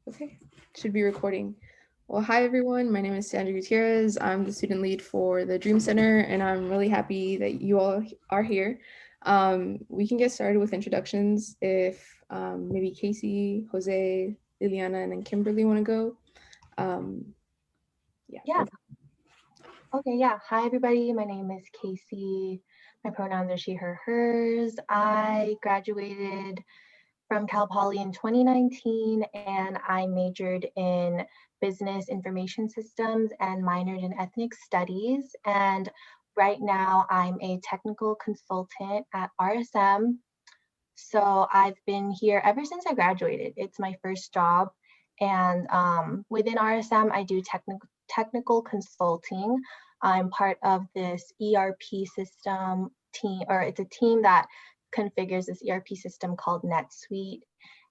Okay, should be recording. Well, hi everyone. My name is Sandra Gutierrez. I'm the student lead for the Dream Center, and I'm really happy that you all are here. We can get started with introductions if maybe Casey, Jose, Liliana, and then Kimberly want to go. Um, yeah. Yeah. Okay. Yeah. Hi, everybody. My name is Casey. My pronouns are she, her, hers. I graduated from Cal Poly in 2019, and I majored in business information systems and minored in ethnic studies. And right now, I'm a technical consultant at RSM. So I've been here ever since I graduated. It's my first job. And within RSM, I do technical consulting. I'm part of this ERP system team, or it's a team that configures this ERP system called NetSuite.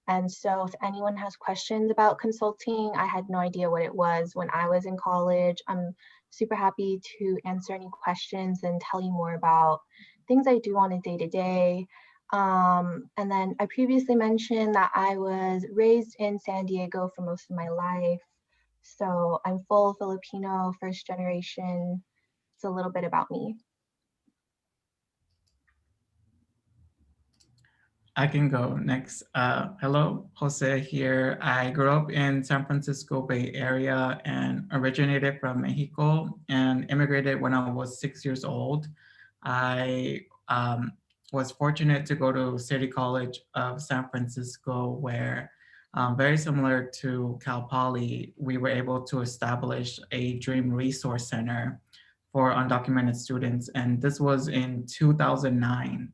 And so if anyone has questions about consulting, I had no idea what it was when I was in college. I'm super happy to answer any questions and tell you more about things I do on a day-to-day. And then I previously mentioned that I was raised in San Diego for most of my life. So I'm full Filipino, first generation. It's a little bit about me. I can go next. Hello, Jose here. I grew up in San Francisco Bay Area and originated from Mexico and immigrated when I was 6 years old. I was fortunate to go to City College of San Francisco, where very similar to Cal Poly, we were able to establish a Dream Resource Center for undocumented students. And this was in 2009.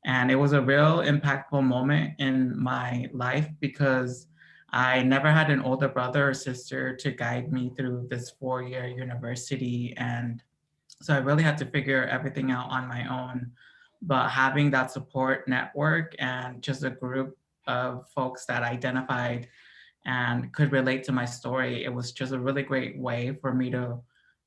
And it was a real impactful moment in my life because I never had an older brother or sister to guide me through this 4 year university. And so I really had to figure everything out on my own. But having that support network and just a group of folks that identified and could relate to my story, it was just a really great way for me to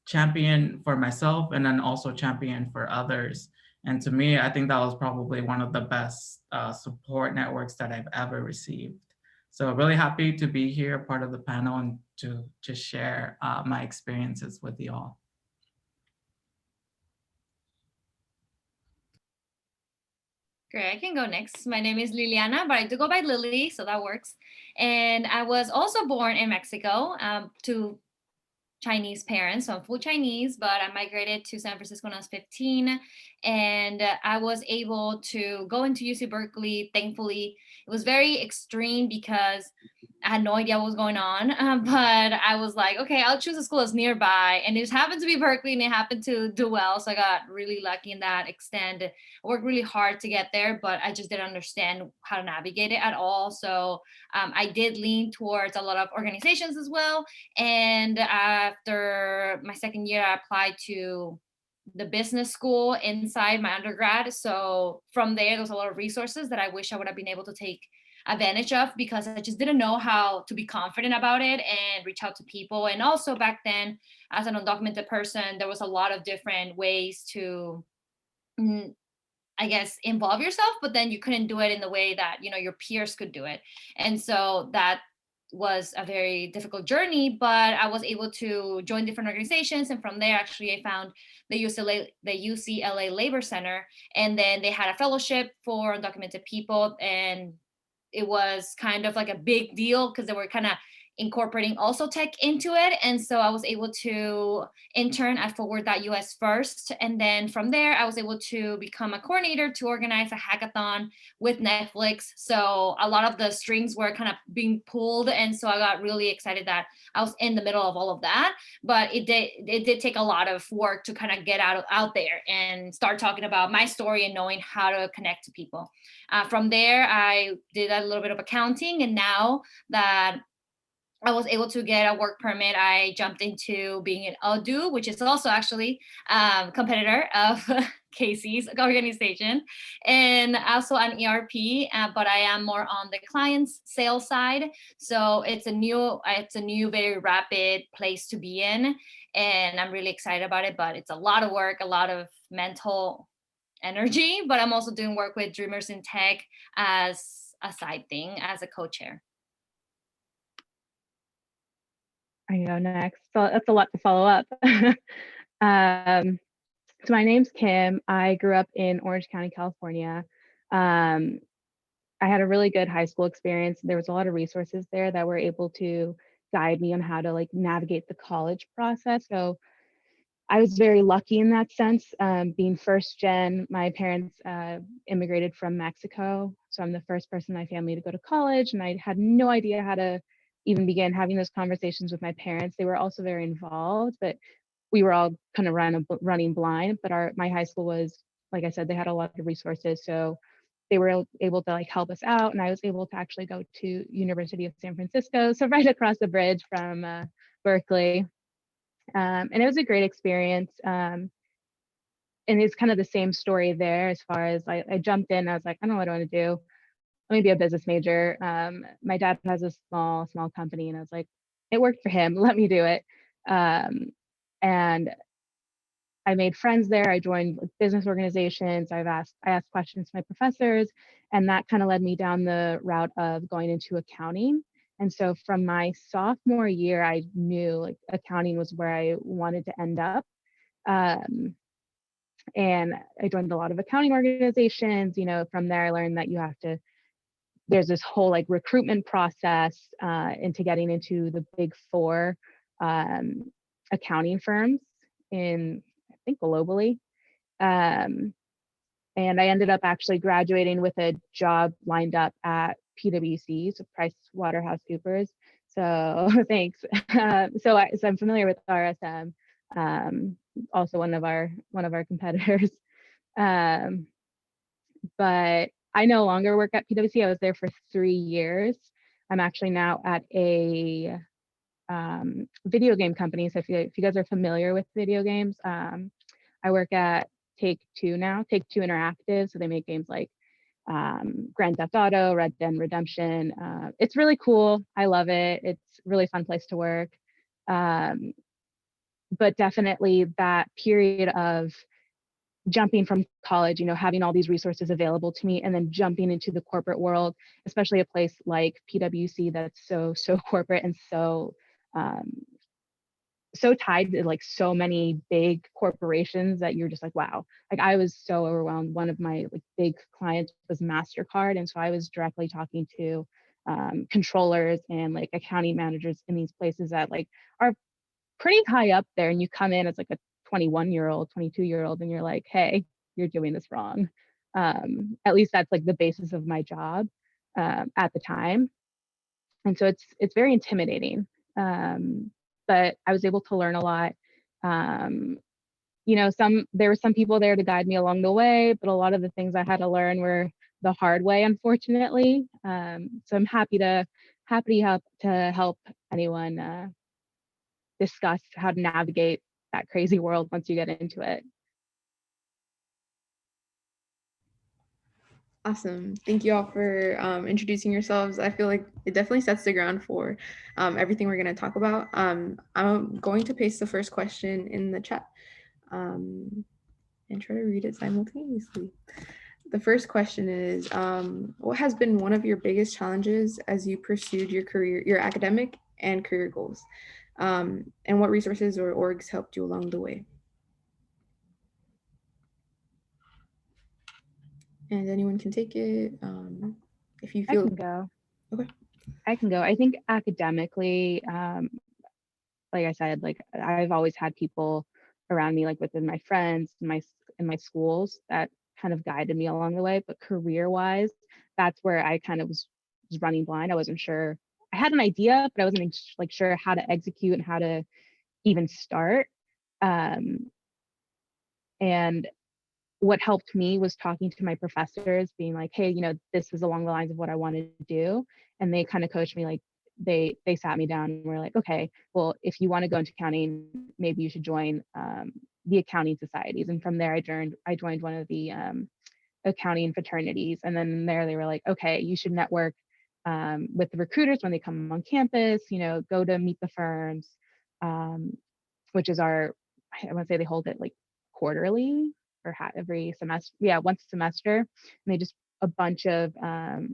champion for myself and then also champion for others. And to me, I think that was probably one of the best support networks that I've ever received. So really happy to be here, part of the panel, and to just share my experiences with you all. Great, I can go next. My name is Liliana, but I do go by Lily, so that works. And I was also born in Mexico to Chinese parents, so I'm full Chinese, but I migrated to San Francisco when I was 15, and I was able to go into UC Berkeley. Thankfully, it was very extreme because I had no idea what was going on, but I was like, okay, I'll choose a school that's nearby, and it just happened to be Berkeley, and it happened to do well, so I got really lucky in that extent. I worked really hard to get there, but I just didn't understand how to navigate it at all. So I did lean towards a lot of organizations as well, and after my second year, I applied to the business school inside my undergrad. So from there was a lot of resources that I wish I would have been able to take advantage of because I just didn't know how to be confident about it and reach out to people. And also back then, as an undocumented person, there was a lot of different ways to I guess involve yourself, but then you couldn't do it in the way that your peers could do it. And so that was a very difficult journey, but I was able to join different organizations, and from there actually I found the UCLA Labor Center, and then they had a fellowship for undocumented people, and it was kind of like a big deal because they were kind of incorporating also tech into it. And so I was able to intern at Forward.us first. And then from there, I was able to become a coordinator to organize a hackathon with Netflix. So a lot of the strings were kind of being pulled. And so I got really excited that I was in the middle of all of that. But it did take a lot of work to kind of get out there and start talking about my story and knowing how to connect to people. From there, I did a little bit of accounting, and now that I was able to get a work permit, I jumped into being an Odoo, which is also actually competitor of Casey's organization, and also an ERP. But I am more on the client's sales side, so it's a new, very rapid place to be in, and I'm really excited about it. But it's a lot of work, a lot of mental energy. But I'm also doing work with Dreamers in Tech as a side thing, as a co-chair. I can go next. So that's a lot to follow up. um, so my name's Kim. I grew up in Orange County, California. Um, I had a really good high school experience. There was a lot of resources there that were able to guide me on how to like navigate the college process. So I was very lucky in that sense. Being first gen, my parents immigrated from Mexico. So I'm the first person in my family to go to college, and I had no idea how to even begin having those conversations with my parents. They were also very involved, but we were all kind of running blind. But my high school was, like I said, they had a lot of resources. So they were able to like help us out, and I was able to actually go to University of San Francisco, so right across the bridge from Berkeley. And it was a great experience. And it's kind of the same story there as far as I jumped in. I was like, I don't know what I want to do. Let me be a business major. My dad has a small company, and I was like, it worked for him. Let me do it. And I made friends there. I joined business organizations. I asked questions to my professors, and that kind of led me down the route of going into accounting. And so from my sophomore year, I knew like accounting was where I wanted to end up. Um, and I joined a lot of accounting organizations. You know, from there I learned that there's this whole like recruitment process into getting into the big four accounting firms in, I think, globally. Um, and I ended up actually graduating with a job lined up at PwC, so PricewaterhouseCoopers. So thanks. So I'm familiar with RSM, also one of our competitors. Um, but I no longer work at PwC. I was there for 3 years. I'm actually now at a video game company. So if you guys are familiar with video games, I work at Take-Two now, Take-Two Interactive. So they make games like Grand Theft Auto, Red Dead Redemption. It's really cool. I love it. It's a really fun place to work. But definitely that period of jumping from college, you know, having all these resources available to me, and then jumping into the corporate world, especially a place like PwC that's so corporate and so tied to like so many big corporations that you're just like, wow. Like I was so overwhelmed. One of my like big clients was MasterCard, and so I was directly talking to controllers and like accounting managers in these places that like are pretty high up there, and you come in as like a 21-year-old, 22-year-old, and you're like, hey, you're doing this wrong. At least that's like the basis of my job at the time. And so it's very intimidating. But I was able to learn a lot. You know, there were some people there to guide me along the way, but a lot of the things I had to learn were the hard way, unfortunately. So I'm happy to help anyone discuss how to navigate that crazy world once you get into it. Awesome. Thank you all for introducing yourselves. I feel like it definitely sets the ground for everything we're going to talk about. I'm going to paste the first question in the chat and try to read it simultaneously. The first question is, what has been one of your biggest challenges as you pursued your academic and career goals? And what resources or orgs helped you along the way? And anyone can take it if you feel. I can go. Okay. I can go. I think academically, like I said, like I've always had people around me, like within my friends, in my schools, that kind of guided me along the way. But career-wise, that's where I kind of was running blind. I wasn't sure. I had an idea, but I wasn't like sure how to execute and how to even start. And what helped me was talking to my professors, being like, hey, you know, this is along the lines of what I wanted to do. And they kind of coached me, like they sat me down and were like, okay, well, if you want to go into accounting, maybe you should join the accounting societies. And from there, I joined one of the accounting fraternities. And then there they were like, okay, you should network with the recruiters when they come on campus, you know, go to meet the firms, which is I want to say they hold it like quarterly or every semester. Yeah, once a semester. And they just a bunch of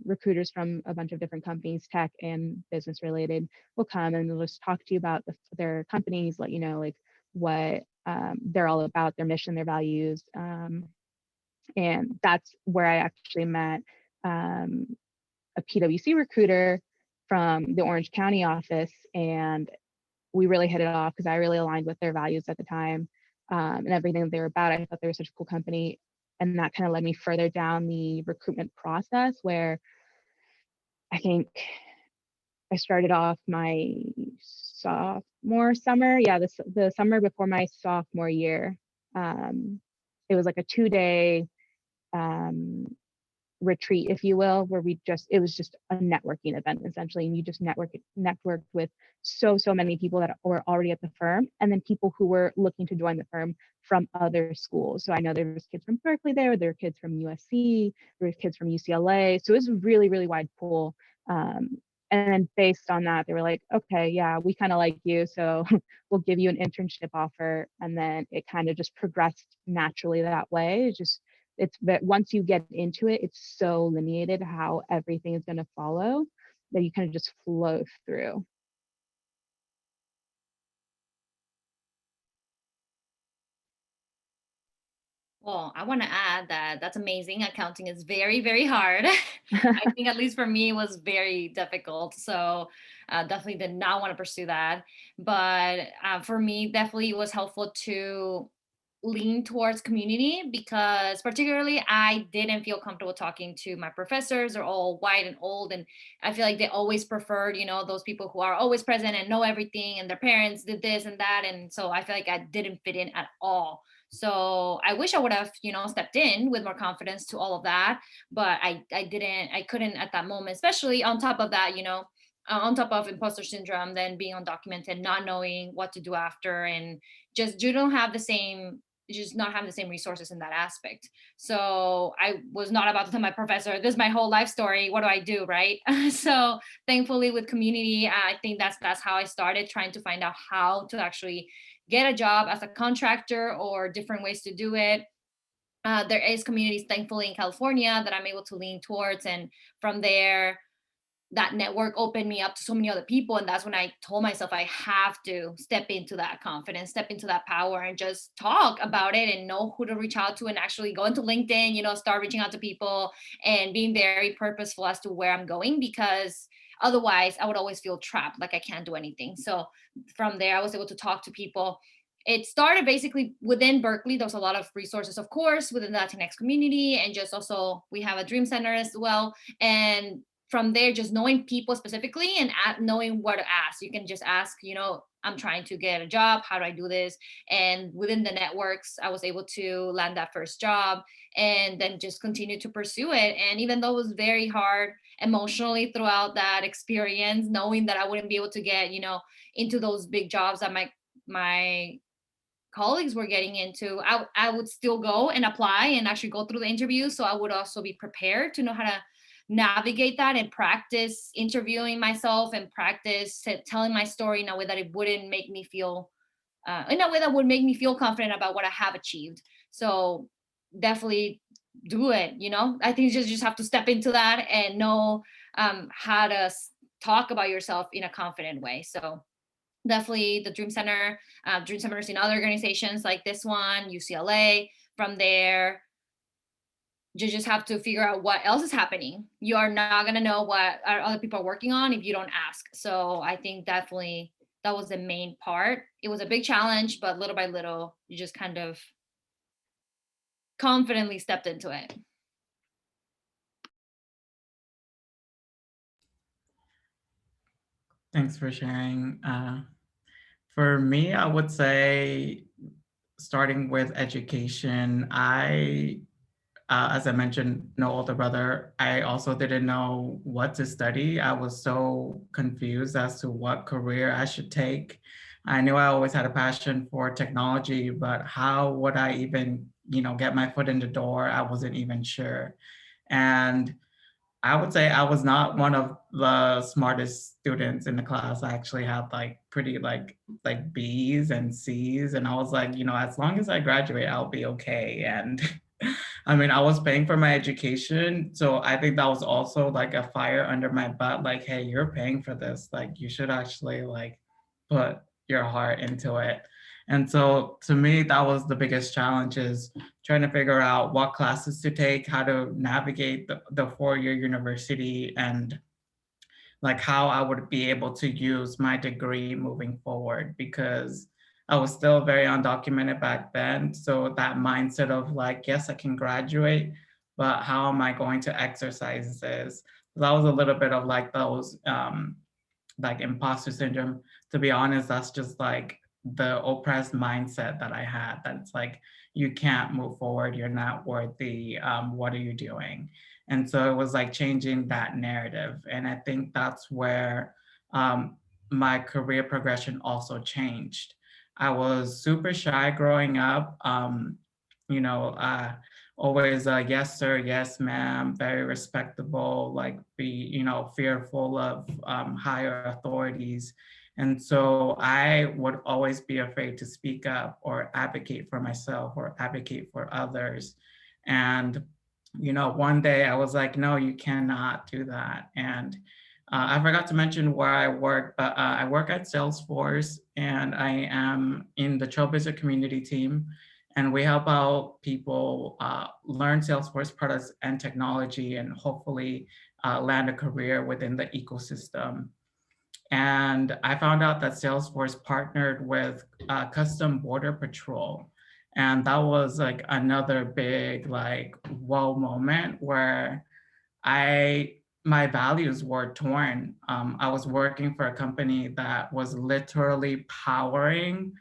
recruiters from a bunch of different companies, tech and business related, will come and they'll just talk to you about their companies, let you know like what they're all about, their mission, their values. And that's where I actually met a PwC recruiter from the Orange County office. And we really hit it off because I really aligned with their values at the time, and everything that they were about. I thought they were such a cool company. And that kind of led me further down the recruitment process, where I think I started off my sophomore summer. Yeah, the summer before my sophomore year. It was like a 2-day retreat, if you will, where it was just a networking event essentially, and you just networked with so many people that were already at the firm, and then people who were looking to join the firm from other schools. So I know there was kids from Berkeley there were kids from USC, there were kids from UCLA, so it was a really wide pool. And then based on that, they were like, okay, yeah, we kind of like you, so we'll give you an internship offer. And then it kind of just progressed naturally that way. It's that once you get into it, it's so lineated how everything is going to follow that you kind of just flow through. Well, I want to add that that's amazing. Accounting is very hard. I think at least for me, it was very difficult. So definitely did not want to pursue that. But for me, definitely it was helpful to lean towards community, because particularly I didn't feel comfortable talking to my professors. They're all white and old, and I feel like they always preferred, those people who are always present and know everything, and their parents did this and that. And so I feel like I didn't fit in at all. So I wish I would have, stepped in with more confidence to all of that, but I couldn't at that moment, especially on top of that, on top of imposter syndrome, then being undocumented, not knowing what to do after, and just you don't have the same, just not having the same resources in that aspect. So I was not about to tell my professor, this is my whole life story, what do I do, right? So thankfully with community, I think that's how I started trying to find out how to actually get a job as a contractor or different ways to do it. There is communities, thankfully, in California that I'm able to lean towards. And from there, that network opened me up to so many other people. And that's when I told myself I have to step into that confidence, step into that power, and just talk about it and know who to reach out to, and actually go into LinkedIn, start reaching out to people and being very purposeful as to where I'm going, because otherwise I would always feel trapped, like I can't do anything. So from there, I was able to talk to people. It started basically within Berkeley. There was a lot of resources, of course, within the Latinx community, and just also we have a Dream Center as well. And from there, just knowing people specifically and knowing where to ask. You can just ask, I'm trying to get a job. How do I do this? And within the networks, I was able to land that first job and then just continue to pursue it. And even though it was very hard emotionally throughout that experience, knowing that I wouldn't be able to get, into those big jobs that my colleagues were getting into, I would still go and apply and actually go through the interview. So I would also be prepared to know how to navigate that and practice interviewing myself and practice telling my story in a way that it wouldn't make me feel in a way that would make me feel confident about what I have achieved. So definitely do it. I think you just have to step into that and know how to talk about yourself in a confident way. So definitely the Dream Center, Dream Centers in other organizations like this one, UCLA. From there, you just have to figure out what else is happening. You are not going to know what other people are working on if you don't ask. So I think definitely that was the main part. It was a big challenge, but little by little, you just kind of confidently stepped into it. Thanks for sharing. For me, I would say starting with education, as I mentioned, no older brother. I also didn't know what to study. I was so confused as to what career I should take. I knew I always had a passion for technology, but how would I even, get my foot in the door? I wasn't even sure. And I would say I was not one of the smartest students in the class. I actually had pretty like B's and C's. And I was like, as long as I graduate, I'll be okay. And I mean, I was paying for my education. So I think that was also like a fire under my butt. Like, hey, you're paying for this. Like, you should actually like put your heart into it. And so to me, that was the biggest challenge, is trying to figure out what classes to take, how to navigate the 4-year university, and like how I would be able to use my degree moving forward, because I was still very undocumented back then. So that mindset of like, yes, I can graduate, but how am I going to exercise this? That was a little bit of like those like imposter syndrome. To be honest, that's just like the oppressed mindset that I had, that it's like, you can't move forward, you're not worthy, what are you doing? And so it was like changing that narrative. And I think that's where my career progression also changed. I was super shy growing up, you know, always yes sir, yes ma'am, very respectable, like be, you know, fearful of higher authorities. And so I would always be afraid to speak up or advocate for myself or advocate for others. And you know, one day I was like, no, you cannot do that. And I forgot to mention where I work, but I work at Salesforce, and I am in the Trailblazer community team. And we help out people learn Salesforce products and technology, and hopefully land a career within the ecosystem. And I found out that Salesforce partnered with Custom Border Patrol. And that was like another big like whoa moment, where my values were torn. I was working for a company that was literally powering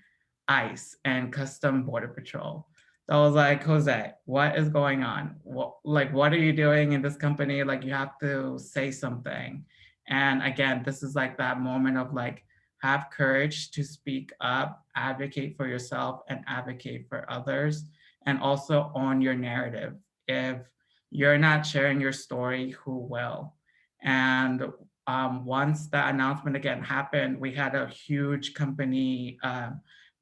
ICE and Custom Border Patrol. So I was like, Jose, what is going on? What are you doing in this company? Like, you have to say something. And again, this is like that moment of like, have courage to speak up, advocate for yourself and advocate for others, and also own your narrative. If you're not sharing your story, who will? And once that announcement again happened, we had a huge company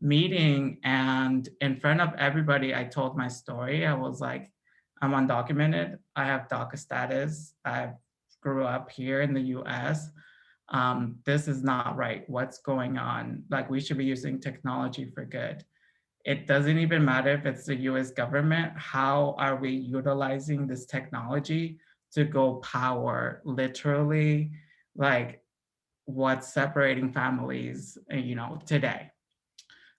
meeting, and in front of everybody, I told my story. I was like, I'm undocumented. I have DACA status. I grew up here in the US. This is not right. What's going on? Like, we should be using technology for good. It doesn't even matter if it's the US government. How are we utilizing this technology to go power literally like what's separating families, you know, today?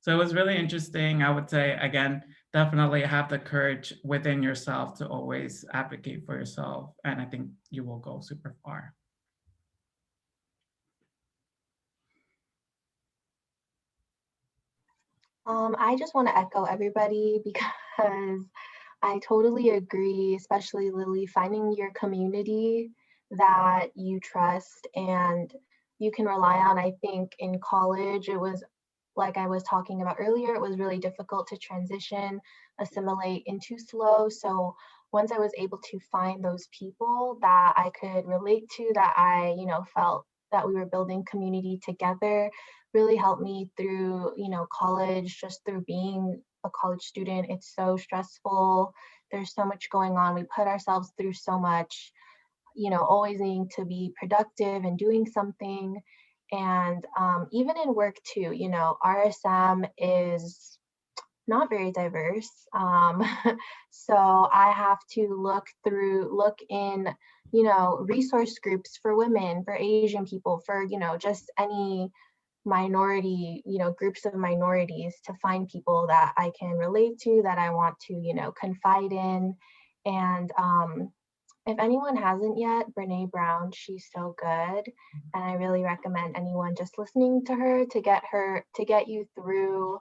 So it was really interesting. I would say, again, definitely have the courage within yourself to always advocate for yourself. And I think you will go super far. I just want to echo everybody because I totally agree, especially Lily, finding your community that you trust and you can rely on. I think in college, it was like I was talking about earlier, it was really difficult to transition, assimilate into SLO. So once I was able to find those people that I could relate to, that I, felt that we were building community together, really helped me through, college, just through being a college student. It's so stressful. There's so much going on. We put ourselves through so much, always needing to be productive and doing something. And even in work too, RSM is not very diverse. So I have to look in, resource groups for women, for Asian people, for, just any minority, groups of minorities, to find people that I can relate to, that I want to, confide in. And if anyone hasn't yet, Brene Brown, she's so good. And I really recommend anyone just listening to her to get you through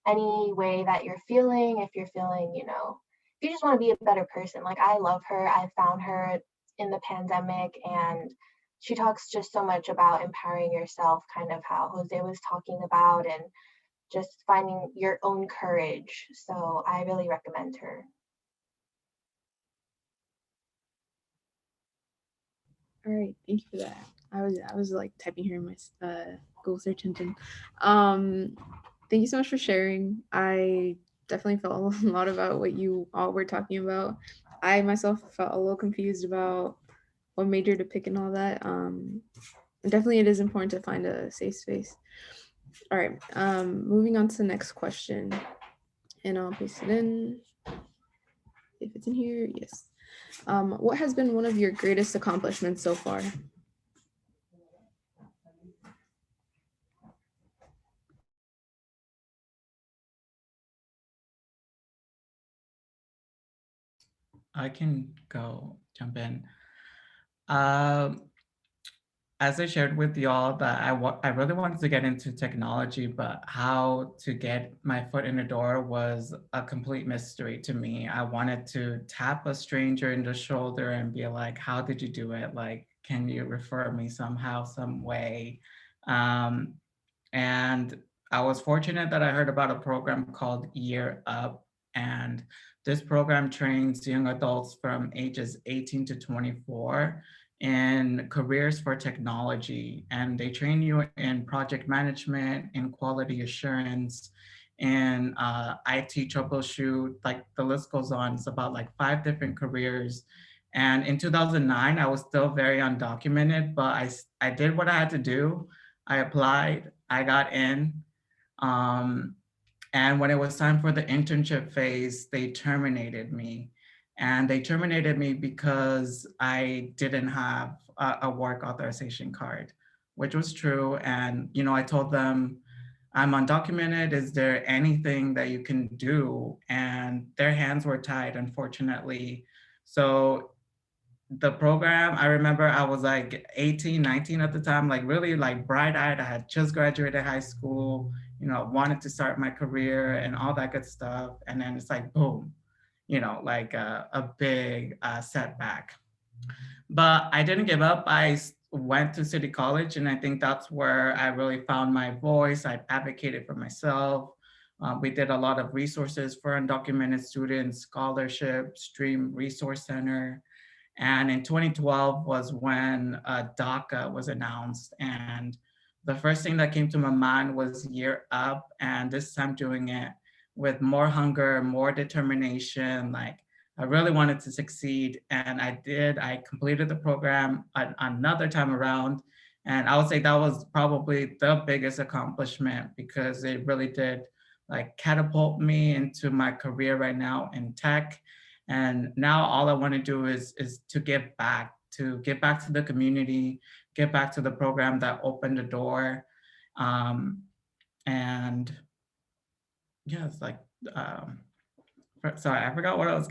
any way that you're feeling. If you're feeling, if you just want to be a better person, like I love her. I found her in the pandemic, and she talks just so much about empowering yourself, kind of how Jose was talking about, and just finding your own courage. So I really recommend her. All right, thank you for that. I was like typing here in my Google search engine. Thank you so much for sharing. I definitely felt a lot about what you all were talking about. I myself felt a little confused about what major to pick and all that. Definitely it is important to find a safe space. All right, moving on to the next question, and I'll paste it in if it's in here. Yes. What has been one of your greatest accomplishments so far? I can go jump in. As I shared with y'all that I really wanted to get into technology, but how to get my foot in the door was a complete mystery to me. I wanted to tap a stranger in the shoulder and be like, how did you do it? Like, can you refer me somehow, some way? Um, and I was fortunate that I heard about a program called Year Up. And this program trains young adults from ages 18 to 24 in careers for technology. And they train you in project management, in quality assurance, in IT troubleshoot, like the list goes on. It's about like 5 different careers. And in 2009, I was still very undocumented, but I did what I had to do. I applied, I got in. Um, and when it was time for the internship phase, they terminated me. And they terminated me because I didn't have a work authorization card, which was true. And, you know, I told them, I'm undocumented. Is there anything that you can do? And their hands were tied, unfortunately. So the program, I remember I was like 18, 19 at the time, like really like bright-eyed. I had just graduated high school, you know, wanted to start my career and all that good stuff. And then it's like, boom, you know, like a big setback. But I didn't give up. Went to City College, and I think that's where I really found my voice. I advocated for myself. We did a lot of resources for undocumented students, scholarships, Stream Resource Center. And in 2012 was when DACA was announced. And the first thing that came to my mind was Year Up. And this time doing it with more hunger, more determination. Like I really wanted to succeed. And I did. I completed the program another time around. And I would say that was probably the biggest accomplishment because it really did like catapult me into my career right now in tech. And now all I want to do is to give back to the community, get back to the program that opened the door. And yeah, it's like, sorry, I forgot what I was,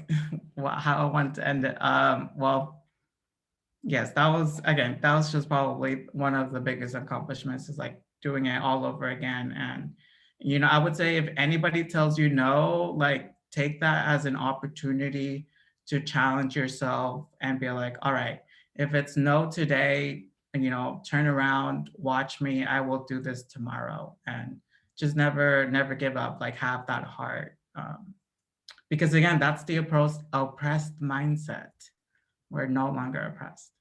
how I wanted to end it. Well, yes, that was just probably one of the biggest accomplishments is like doing it all over again. And, you know, I would say if anybody tells you no, like take that as an opportunity to challenge yourself and be like, all right, if it's no today, you know, turn around, watch me, I will do this tomorrow. And just never give up, like have that heart. Because again, that's the oppressed mindset. We're no longer oppressed.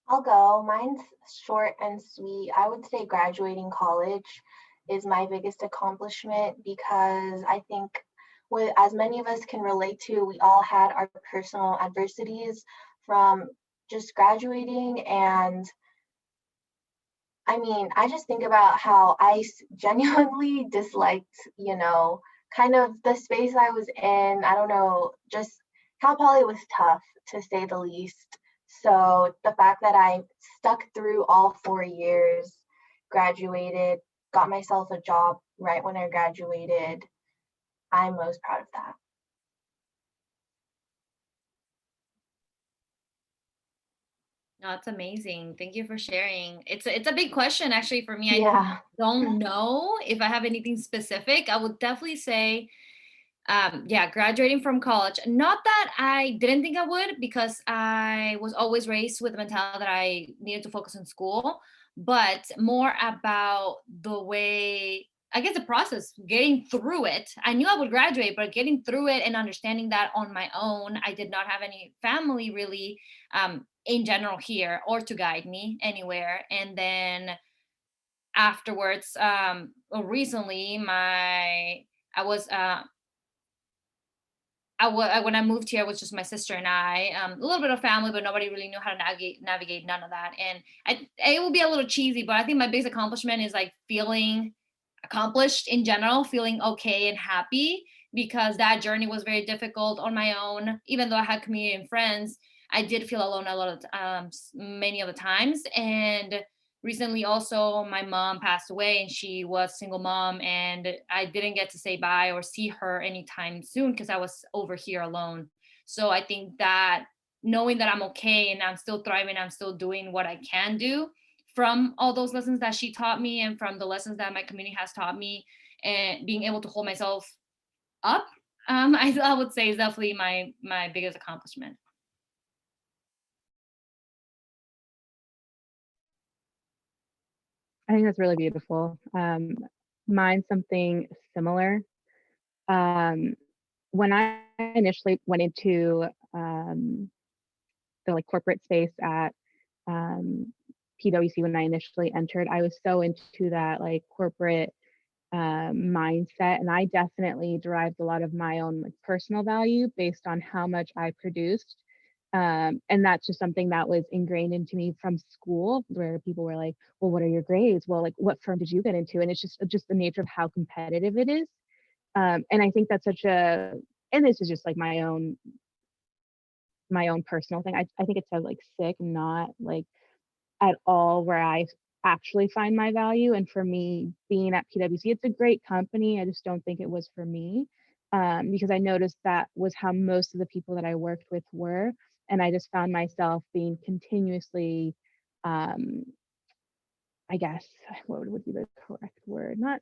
I'll go. Mine's short and sweet. I would say graduating college is my biggest accomplishment because I think with as many of us can relate to, we all had our personal adversities from just graduating. And I mean, I just think about how I genuinely disliked, you know, kind of the space I was in. I don't know, just Cal Poly was tough to say the least. So the fact that I stuck through all 4 years, graduated, got myself a job right when I graduated, I'm most proud of that. No, it's amazing. Thank you for sharing. It's a big question actually for me. I Yeah. don't know if I have anything specific. I would definitely say, yeah, graduating from college. Not that I didn't think I would, because I was always raised with the mentality that I needed to focus on school, but more about the way I guess the process, getting through it. I knew I would graduate, but getting through it and understanding that on my own, I did not have any family really in general here or to guide me anywhere. And then afterwards, recently, I was when I moved here, it was just my sister and I. A little bit of family, but nobody really knew how to navigate none of that. And it will be a little cheesy, but I think my biggest accomplishment is like feeling accomplished in general, feeling okay and happy, because that journey was very difficult on my own. Even though I had community and friends, I did feel alone a lot of many of the times. And recently also my mom passed away, and she was single mom, and I didn't get to say bye or see her anytime soon because I was over here alone. So I think that knowing that I'm okay and I'm still thriving, I'm still doing what I can do from all those lessons that she taught me and from the lessons that my community has taught me, and being able to hold myself up, I would say is definitely my biggest accomplishment. I think that's really beautiful. Mine's something similar. Um, when I initially went into the like corporate space at PwC, when I initially entered, I was so into that like corporate mindset, and I definitely derived a lot of my own like personal value based on how much I produced. And that's just something that was ingrained into me from school, where people were like, well, what are your grades? Well, like, what firm did you get into? And it's just the nature of how competitive it is. And I think that's and this is just like my own personal thing. I think it's so like sick, not like at all where I actually find my value. And for me, being at PwC, it's a great company. I just don't think it was for me, because I noticed that was how most of the people that I worked with were. And I just found myself being continuously, um, I guess, what would be the correct word? Not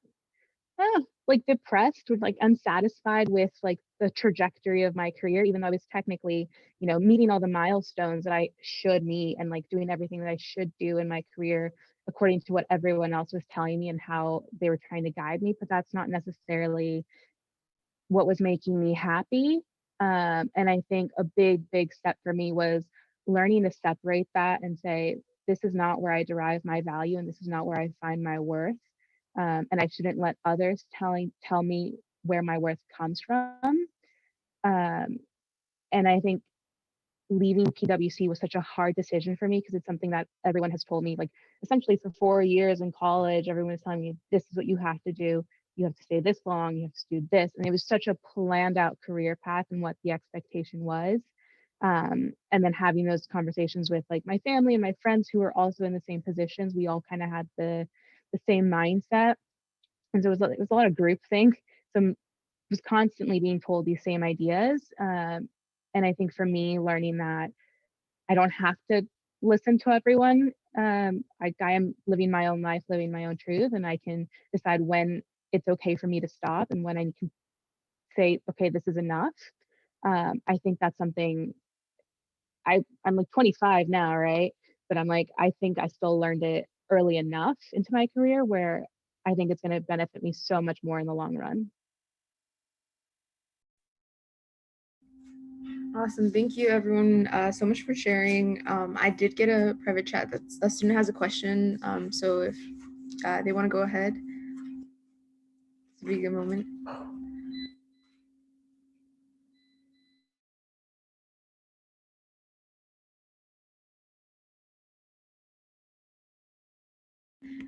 like depressed, with like unsatisfied with like the trajectory of my career, even though I was technically, meeting all the milestones that I should meet and like doing everything that I should do in my career according to what everyone else was telling me and how they were trying to guide me. But that's not necessarily what was making me happy. And I think a big step for me was learning to separate that and say, this is not where I derive my value, and this is not where I find my worth. And I shouldn't let others tell me where my worth comes from. Um, and I think leaving PwC was such a hard decision for me, because it's something that everyone has told me, like essentially for 4 years in college, everyone was telling me, this is what you have to do. You have to stay this long, you have to do this. And it was such a planned out career path and what the expectation was. And then having those conversations with like my family and my friends who were also in the same positions, we all kind of had the same mindset. And so it was a lot of groupthink. So I was constantly being told these same ideas. And I think for me, learning that I don't have to listen to everyone. I am living my own life, living my own truth, and I can decide when it's okay for me to stop and when I can say, okay, this is enough. I think that's something I'm like 25 now, right? But I'm like, I think I still learned it early enough into my career where I think it's going to benefit me so much more in the long run. Awesome. Thank you, everyone, so much for sharing. I did get a private chat that a student has a question. So if they want to go ahead, it's a really good moment.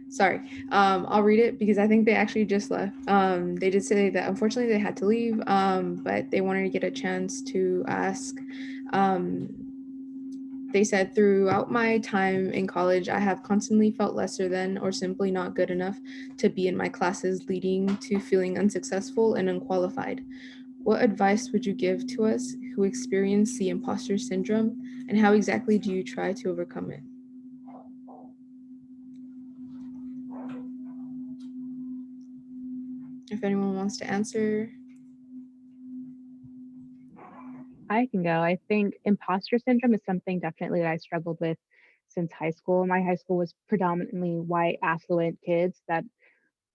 Sorry, I'll read it because I think they actually just left. They did say that unfortunately they had to leave, but they wanted to get a chance to ask. They said, throughout my time in college, I have constantly felt lesser than or simply not good enough to be in my classes, leading to feeling unsuccessful and unqualified. What advice would you give to us who experience the imposter syndrome, and how exactly do you try to overcome it? If anyone wants to answer. I can go. I think imposter syndrome is something definitely that I struggled with since high school. My high school was predominantly white, affluent kids that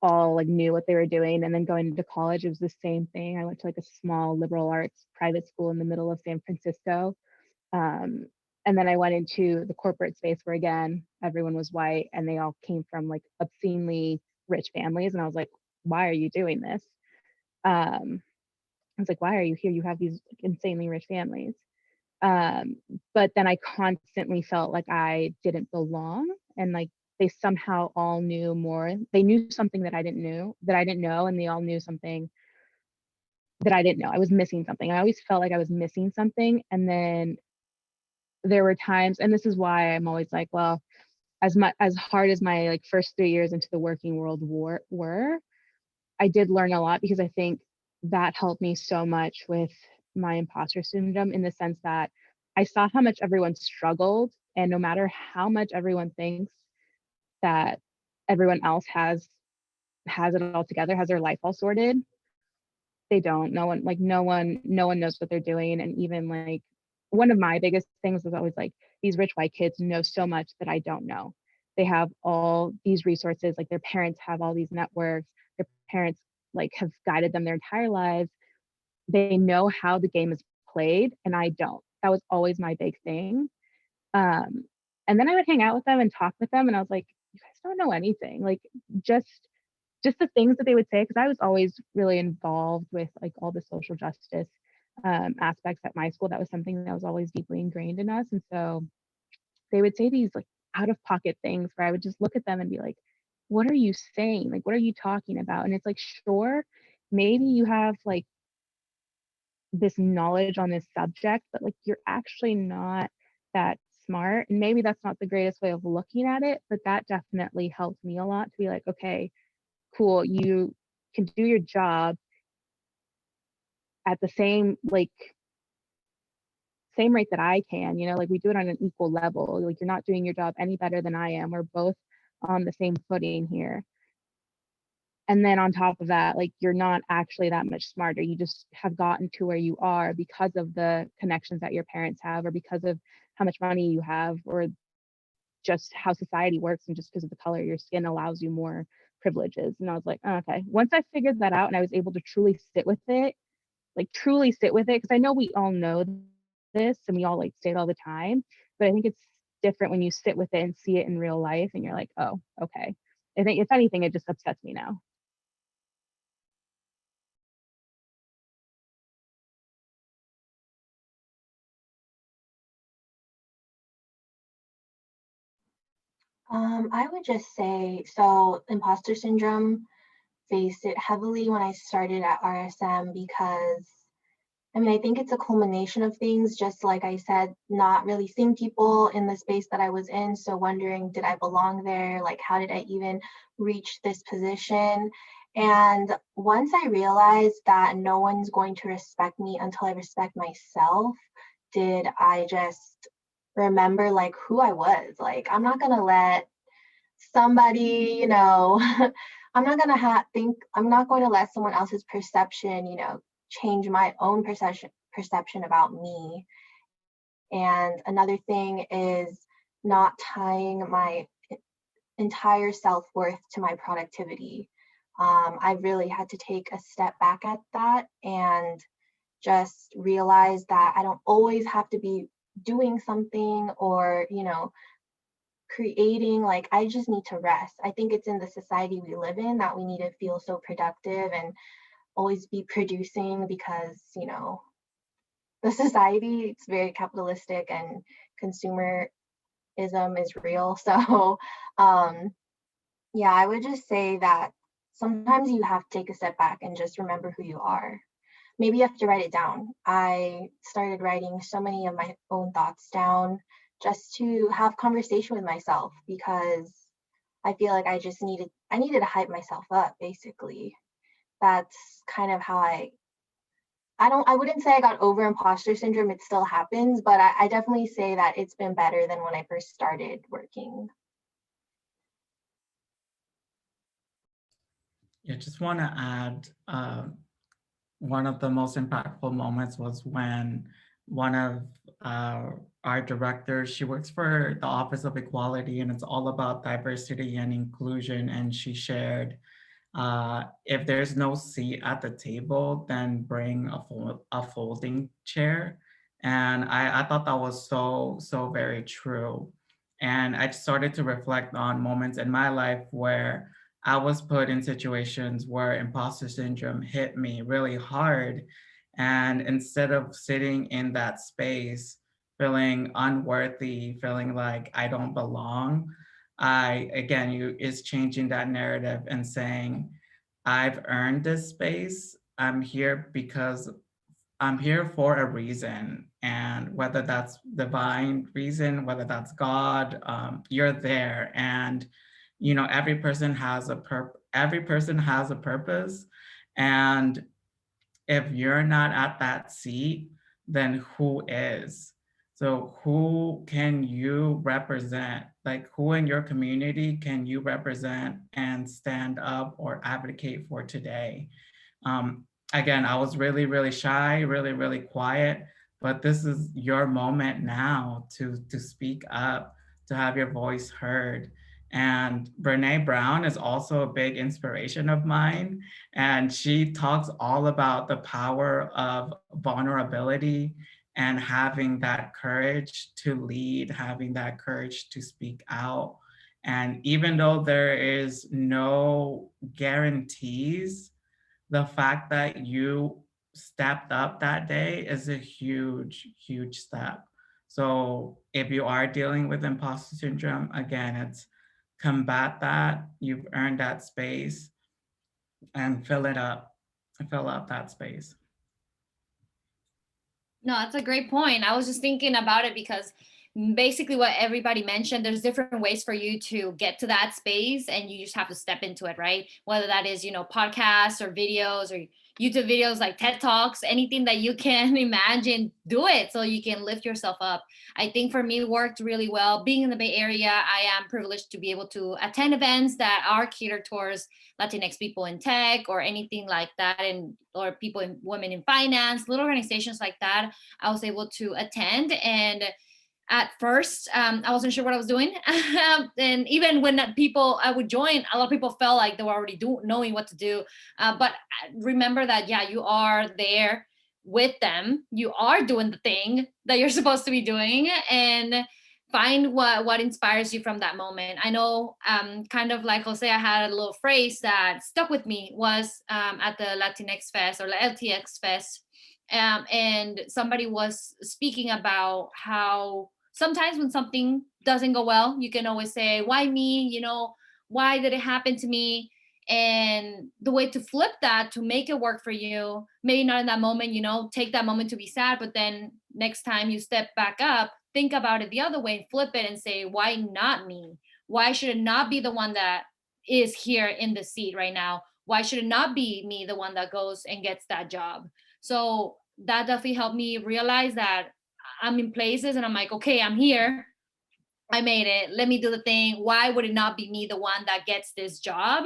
all like knew what they were doing. And then going into college, it was the same thing. I went to like a small liberal arts private school in the middle of San Francisco. And then I went into the corporate space where again, everyone was white and they all came from like obscenely rich families. And I was like, why are you doing this? I was like, why are you here? You have these insanely rich families. But then I constantly felt like I didn't belong, and like they somehow all knew more. They knew something that I didn't know, and they all knew something that I didn't know. I was missing something. I always felt like I was missing something. And then there were times, and this is why I'm always like, well, as hard as my like first 3 years into the working world were, I did learn a lot, because I think that helped me so much with my imposter syndrome, in the sense that I saw how much everyone struggled, and no matter how much everyone thinks that everyone else has it all together, has their life all sorted, they don't. No one knows what they're doing. And even like one of my biggest things was always like, these rich white kids know so much that I don't know. They have all these resources, like their parents have all these networks, their parents like have guided them their entire lives. They know how the game is played, and I don't. That was always my big thing. Um, and then I would hang out with them and talk with them, and I was like, you guys don't know anything. Like just the things that they would say, because I was always really involved with like all the social justice aspects at my school. That was something that was always deeply ingrained in us. And so they would say these like out of pocket things where I would just look at them and be like, what are you saying? Like, what are you talking about? And it's like, sure, maybe you have like this knowledge on this subject, but like you're actually not that smart. And maybe that's not the greatest way of looking at it, but that definitely helped me a lot to be like, okay, cool, you can do your job at the same rate that I can, like we do it on an equal level. Like you're not doing your job any better than I am. We're both on the same footing here. And then on top of that, like you're not actually that much smarter. You just have gotten to where you are because of the connections that your parents have, or because of how much money you have, or just how society works, and just because of the color of your skin allows you more privileges. And I was like, oh, okay. Once I figured that out and I was able to truly sit with it, because I know we all know this and we all like say it all the time, but I think it's different when you sit with it and see it in real life and you're like, oh, okay. I think if anything, it just upsets me now. I would just say, so imposter syndrome, faced it heavily when I started at RSM, because I think it's a culmination of things, just like I said, not really seeing people in the space that I was in. So wondering, did I belong there? Like, how did I even reach this position? And once I realized that no one's going to respect me until I respect myself, did I just remember like who I was. Like, I'm not gonna let somebody, I'm not going to let someone else's perception, change my own perception about me. And another thing is not tying my entire self-worth to my productivity. I really had to take a step back at that and just realize that I don't always have to be doing something or, creating. Like, I just need to rest. I think it's in the society we live in that we need to feel so productive and always be producing, because the society, it's very capitalistic and consumerism is real. So yeah, I would just say that sometimes you have to take a step back and just remember who you are. Maybe you have to write it down. I started writing so many of my own thoughts down just to have conversation with myself, because I feel like I needed to hype myself up, basically. That's kind of how I wouldn't say I got over imposter syndrome. It still happens, but I definitely say that it's been better than when I first started working. Yeah, just want to add, one of the most impactful moments was when one of our directors, she works for the Office of Equality, and it's all about diversity and inclusion. And she shared If there's no seat at the table, then bring a folding chair. And I thought that was so very true. And I started to reflect on moments in my life where I was put in situations where imposter syndrome hit me really hard. And instead of sitting in that space, feeling unworthy, feeling like I don't belong, is changing that narrative and saying, I've earned this space. I'm here because I'm here for a reason. And whether that's divine reason, whether that's God, you're there. And, every person has a purpose. And if you're not at that seat, then who is? So who can you represent? Like who in your community can you represent and stand up or advocate for today? Um, Again, I was really, really shy, really, really quiet, but this is your moment now to speak up, to have your voice heard. And Brene Brown is also a big inspiration of mine. And she talks all about the power of vulnerability and having that courage to lead, having that courage to speak out. And even though there is no guarantees, the fact that you stepped up that day is a huge, huge step. So if you are dealing with imposter syndrome, again, it's combat that. You've earned that space and fill it up, fill up that space. No, that's a great point. I was just thinking about it because basically what everybody mentioned, there's different ways for you to get to that space and you just have to step into it, right? Whether that is, podcasts or videos or YouTube videos like TED Talks, anything that you can imagine, do it so you can lift yourself up. I think for me, it worked really well. Being in the Bay Area, I am privileged to be able to attend events that are catered towards Latinx people in tech or anything like that, and or people in women in finance, little organizations like that. I was able to attend, and at first I wasn't sure what I was doing. And even when I would join, a lot of people felt like they were already knowing what to do. But remember that, yeah, you are there with them. You are doing the thing that you're supposed to be doing, and find what inspires you from that moment. I know, kind of like Jose, I had a little phrase that stuck with me was at the Latinx Fest or the LTX Fest. And somebody was speaking about how sometimes when something doesn't go well, you can always say, why me? Why did it happen to me? And the way to flip that, to make it work for you, maybe not in that moment, take that moment to be sad, but then next time you step back up, think about it the other way, flip it and say, why not me? Why should it not be the one that is here in the seat right now? Why should it not be me, the one that goes and gets that job? So that definitely helped me realize that I'm in places and I'm like, okay, I'm here. I made it. Let me do the thing. Why would it not be me, the one that gets this job?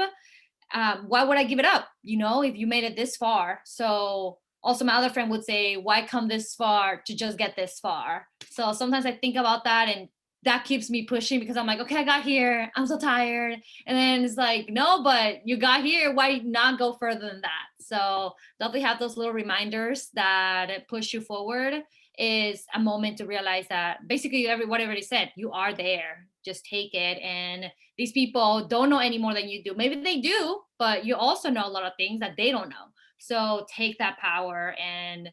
Why would I give it up? If you made it this far. So also my other friend would say, why come this far to just get this far? So sometimes I think about that, and that keeps me pushing because I'm like, okay, I got here. I'm so tired. And then it's like, no, but you got here. Why not go further than that? So definitely have those little reminders that push you forward. Is a moment to realize that basically what everybody said, you are there. Just take it. And these people don't know any more than you do. Maybe they do, but you also know a lot of things that they don't know. So take that power and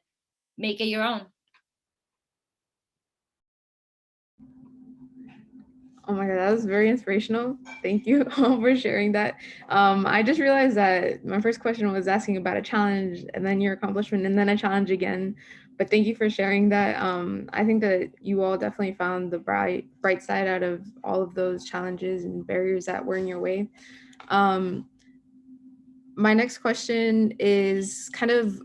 make it your own. Oh my God, that was very inspirational. Thank you all for sharing that. I just realized that my first question was asking about a challenge and then your accomplishment and then a challenge again. But thank you for sharing that. I think that you all definitely found the bright side out of all of those challenges and barriers that were in your way. My next question is kind of,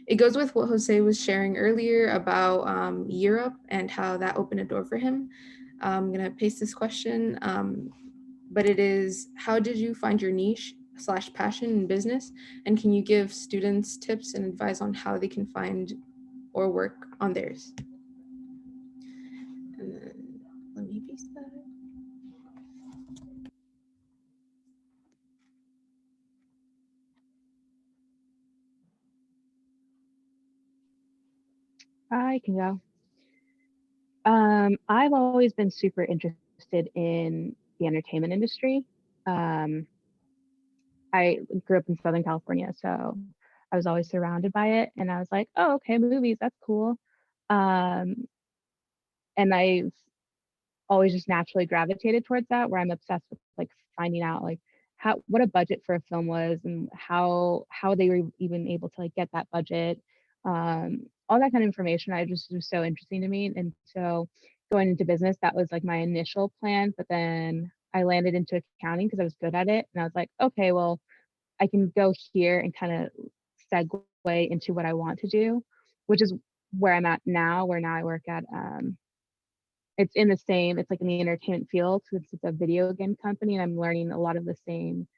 it goes with what Jose was sharing earlier about Europe and how that opened a door for him. I'm gonna paste this question, but it is, how did you find your niche / passion in business? And can you give students tips and advice on how they can find or work on theirs? And then let me paste that. I can go. I've always been super interested in the entertainment industry. Um, I grew up in Southern California, so I was always surrounded by it, and I was like, "Oh, okay, movies, that's cool." Um, and I've always just naturally gravitated towards that, where I'm obsessed with like finding out like how what a budget for a film was and how they were even able to like get that budget. All that kind of information I just was so interesting to me. And so going into business, that was like my initial plan, but then I landed into accounting because I was good at it. And I was like, okay, well, I can go here and kind of segue into what I want to do, which is where I'm at now, where now I work at it's in the same, it's like in the entertainment field since it's a video game company and I'm learning a lot of the same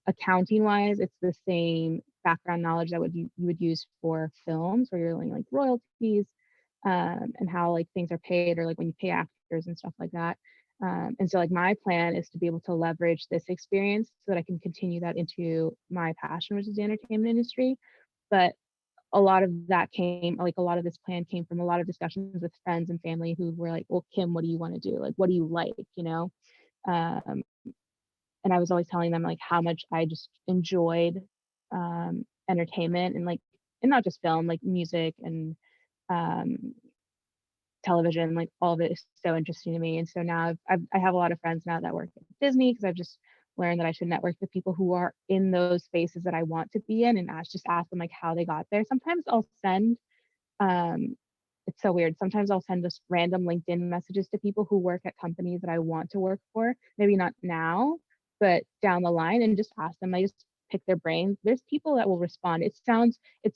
accounting wise, it's the same background knowledge that you would use for films where you're learning like royalties and how like things are paid or like when you pay actors and stuff like that. And so like my plan is to be able to leverage this experience so that I can continue that into my passion, which is the entertainment industry. But a lot of that came like a lot of this plan came from a lot of discussions with friends and family who were like, well, Kim, what do you want to do? Like, what do you like? You know? Um, and I was always telling them like how much I just enjoyed entertainment and like, and not just film, like music and um, television, like all of it is so interesting to me. And so now I have a lot of friends now that work at Disney because I've just learned that I should network with people who are in those spaces that I want to be in and ask them like how they got there. Sometimes I'll send um, it's so weird. Sometimes I'll send just random LinkedIn messages to people who work at companies that I want to work for. Maybe not now, but down the line and just ask them. I just pick their brain. There's people that will respond. It's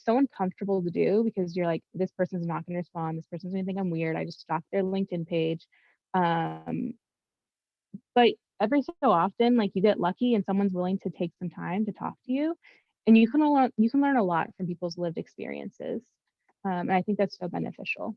so uncomfortable to do because you're like, this person's not going to respond. This person's going to think I'm weird. I just stalked their LinkedIn page. Um, but every so often, like you get lucky and someone's willing to take some time to talk to you, and you can learn a lot from people's lived experiences. And I think that's so beneficial.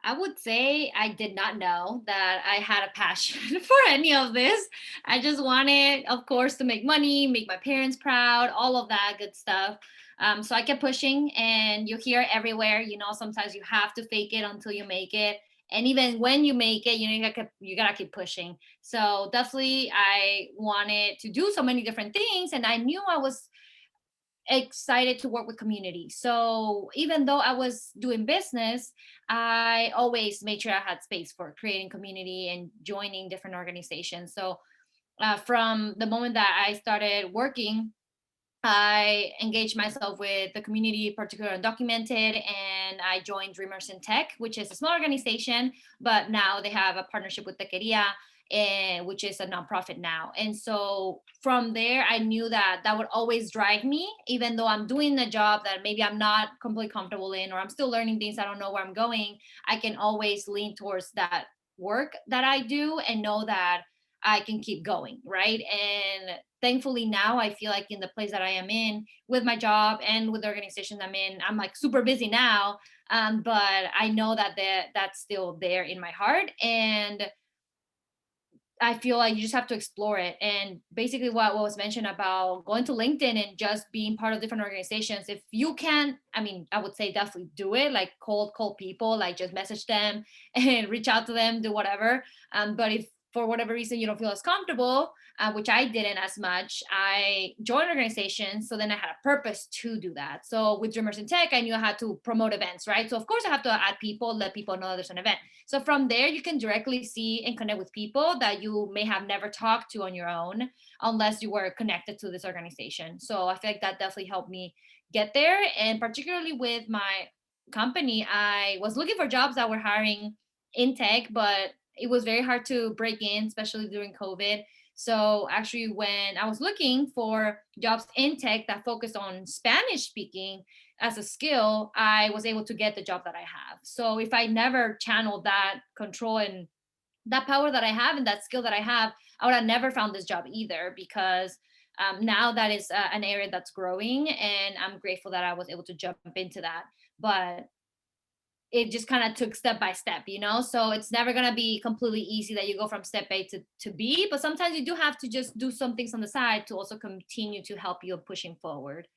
I would say I did not know that I had a passion for any of this. I just wanted, of course, to make money, make my parents proud, all of that good stuff. So I kept pushing, and you hear everywhere. Sometimes you have to fake it until you make it, and even when you make it, you gotta keep pushing. So definitely, I wanted to do so many different things, and I knew I was excited to work with community. So even though I was doing business, I always made sure I had space for creating community and joining different organizations. So from the moment that I started working, I engaged myself with the community, particularly undocumented, and I joined Dreamers in Tech, which is a small organization, but now they have a partnership with Tequeria, which is a nonprofit now. And so from there, I knew that that would always drive me, even though I'm doing a job that maybe I'm not completely comfortable in, or I'm still learning things, I don't know where I'm going. I can always lean towards that work that I do and know that I can keep going, right? And thankfully now I feel like in the place that I am in with my job and with the organization I'm in, I'm like super busy now. But I know that that's still there in my heart. And I feel like you just have to explore it. And basically what was mentioned about going to LinkedIn and just being part of different organizations. If you can, I mean, I would say definitely do it, like call people, like just message them and reach out to them, do whatever. But if for whatever reason you don't feel as comfortable, which I didn't as much, I joined organizations. So then I had a purpose to do that. So with Dreamers in Tech, I knew I had to promote events, right? So of course I have to add people, let people know there's an event. So from there, you can directly see and connect with people that you may have never talked to on your own unless you were connected to this organization. So I feel like that definitely helped me get there. And particularly with my company, I was looking for jobs that were hiring in tech, but it was very hard to break in, especially during COVID. So actually, when I was looking for jobs in tech that focused on Spanish speaking, as a skill, I was able to get the job that I have. So if I never channeled that control and that power that I have and that skill that I have, I would have never found this job either because now that is an area that's growing and I'm grateful that I was able to jump into that. But it just kind of took step by step, you know? So it's never going to be completely easy that you go from step A to B, but sometimes you do have to just do some things on the side to also continue to help you pushing forward.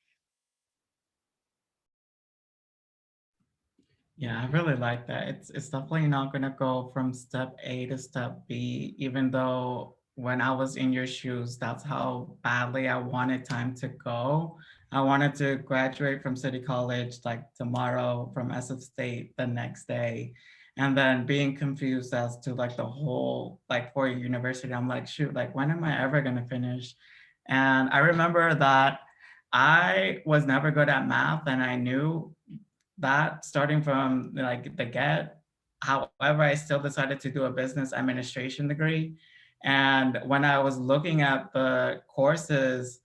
Yeah, I really like that. It's definitely not gonna go from step A to step B, even though when I was in your shoes, that's how badly I wanted time to go. I wanted to graduate from City College like tomorrow, from SF State the next day. And then being confused as to like the whole like 4-year university. I'm like, shoot, like when am I ever gonna finish? And I remember that I was never good at math, and I knew that starting from like the get. However, I still decided to do a business administration degree. And when I was looking at the courses,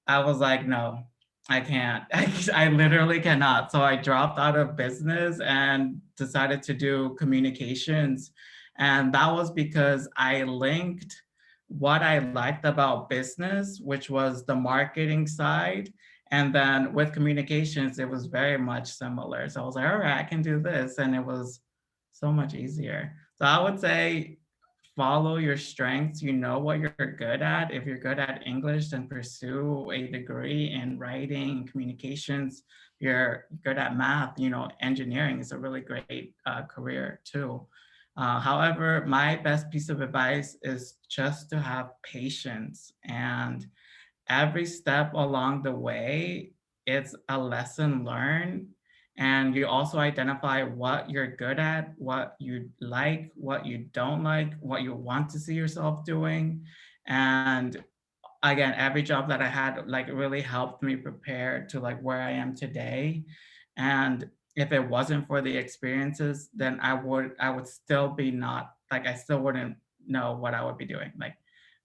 I was like, no, I can't. I literally cannot. So I dropped out of business and decided to do communications. And that was because I linked what I liked about business, which was the marketing side. And then with communications, it was very much similar. So I was like, all right, I can do this. And it was so much easier. So I would say follow your strengths. You know what you're good at. If you're good at English, then pursue a degree in writing and communications. You're good at math, you know, engineering is a really great career too. However, my best piece of advice is just to have patience, and every step along the way, it's a lesson learned. And you also identify what you're good at, what you like, what you don't like, what you want to see yourself doing. And again, every job that I had like really helped me prepare to like where I am today. And if it wasn't for the experiences, then I would still be not like, I still wouldn't know what I would be doing.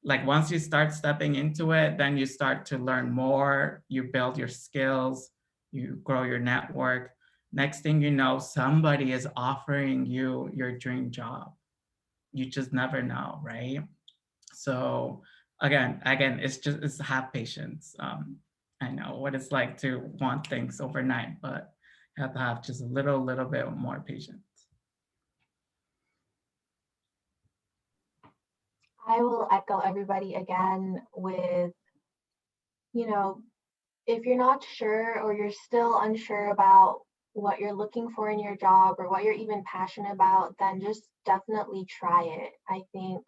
Like once you start stepping into it, then you start to learn more, you build your skills, you grow your network. Next thing you know, somebody is offering you your dream job. You just never know, right? So again, it's have patience. I know what it's like to want things overnight, but you have to have just a little bit more patience. I will echo everybody again with, you know, if you're not sure or you're still unsure about what you're looking for in your job or what you're even passionate about, then just definitely try it. I think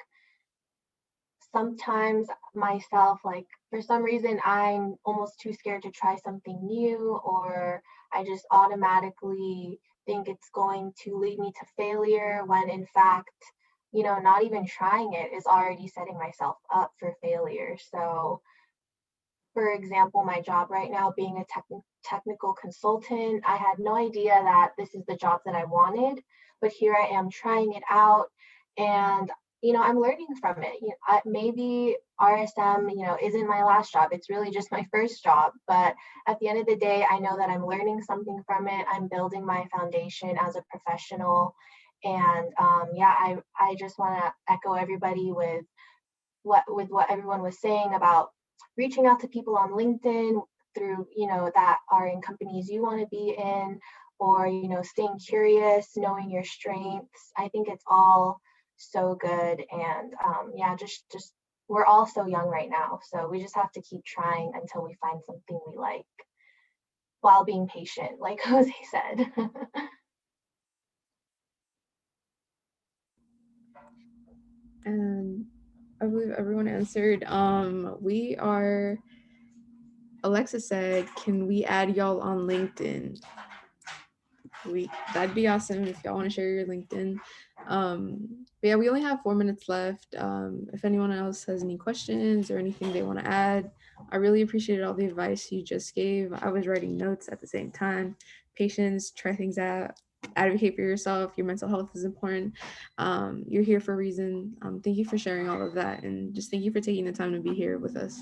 sometimes myself, like for some reason, I'm almost too scared to try something new, or I just automatically think it's going to lead me to failure when in fact, you know, not even trying it is already setting myself up for failure. So for example, my job right now, being a technical consultant, I had no idea that this is the job that I wanted, but here I am trying it out, and you know, I'm learning from it. You know, maybe RSM, you know, isn't my last job. It's really just my first job, but at the end of the day, I know that I'm learning something from it. I'm building my foundation as a professional, and yeah, I just want to echo everybody with what everyone was saying about reaching out to people on LinkedIn through, you know, that are in companies you want to be in, or, you know, staying curious, knowing your strengths. I think it's all so good. And yeah, just we're all so young right now. So we just have to keep trying until we find something we like while being patient, like Jose said. And I believe everyone answered. Alexa said, can we add y'all on LinkedIn? That'd be awesome if y'all want to share your LinkedIn. But yeah, we only have 4 minutes left. If anyone else has any questions or anything they want to add, I really appreciated all the advice you just gave. I was writing notes at the same time. Patience, try things out, advocate for yourself. Your mental health is important. You're here for a reason. Thank you for sharing all of that, and just thank you for taking the time to be here with us.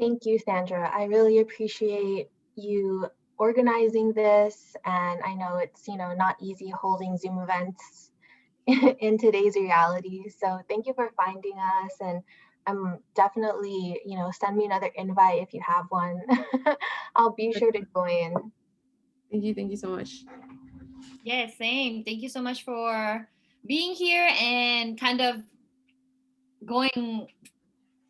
Thank you, Sandra. I really appreciate you organizing this. And I know it's, you know, not easy holding Zoom events in today's reality. So thank you for finding us and I'm definitely, send me another invite if you have one. I'll be sure to join. Thank you so much. Yeah, same. Thank you so much for being here and kind of going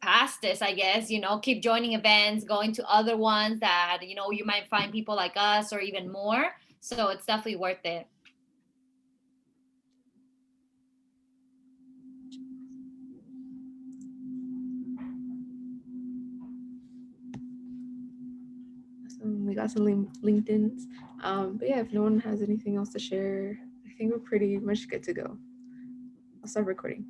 past this, I guess, keep joining events, going to other ones that, you might find people like us or even more. So it's definitely worth it. We got some LinkedIn's. But yeah, if no one has anything else to share, I think we're pretty much good to go. I'll stop recording.